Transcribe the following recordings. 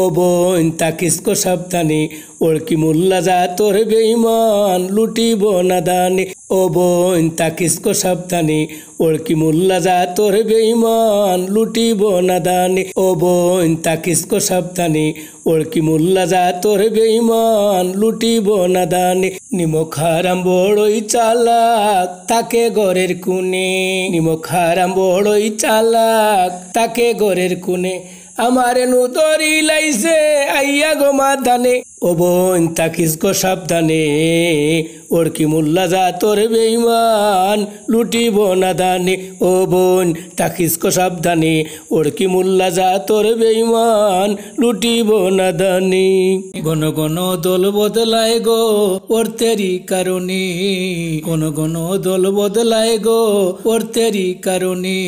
ও বোন তাকিস কো সাবধানে, ওড়কি মোল্লা যা তোর বেঈমান লুটিব না দানে। ও বোন তাকিস কো সাবধানে, ওড়কি মোল্লা যা তোর বেঈমান লুটিব না দানে। ও বোন তাকিস কো সাবধানে, ওড়কি মোল্লা যা তোর বেঈমান লুটিব না দানে। নিমক হারাম বড়ই চালাক তাকে ঘরের কোণে, নিমক হারাম বড়ই চালাক তাকে ঘরের কোণে। আমার নুদরি লাইছে আইয়া গো মাদানে। ও বোন তাকিস গো সাবধানে, ওড়কি মোল্লা যা তোর বেঈমান লুটিব না দানে। ও বোন তাকিস গো সাবধানে, ওড়কি মোল্লা যা তোর বেঈমান লুটিব না দানে। ঘন ঘন দল বদলায় গো ওর তেরি কারণে, ঘন ঘন দল বদলায় গো ওর তেরি কারণে।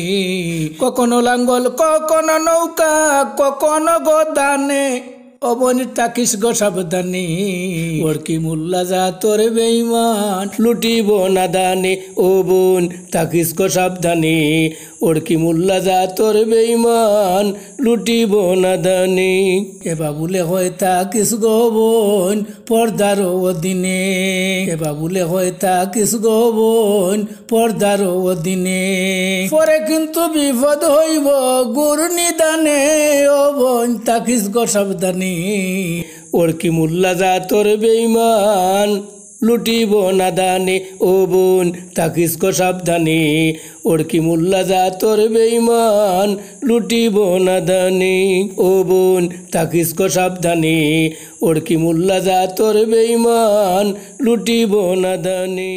কখনো লাঙ্গল কখনো নৌকা কখনো গোদানে। ও বোন তাকিস গো সাবধানে, ওড়কি মোল্লা যা তোর বেঈমান লুটিব না দানে। ও বোন তাকিস গো সাবধানে, ওড়কি মোল্লা যা তোর বেঈমান লুটিব না দানে। এ বাবুলে হয় তাকিস গো বোন পর্দার অধীনে, এ বাবুলে হয় তাকিস গো বোন পর্দার অধীনে। পরে কিন্তু বিপদ হইব গুর নিদানে। ও বোন তাকিস গো সাবধানে, ওড়কি মোল্লা যা তোর বেঈমান লুটিব না দানে। ও বোন তাকিস গো সাবধানে, ওড়কি মোল্লা যা তোর বেঈমান লুটিব না দানে। ও বোন তাকিস গো সাবধানে, ওড়কি মোল্লা যা তোর বেঈমান লুটিব না দানে।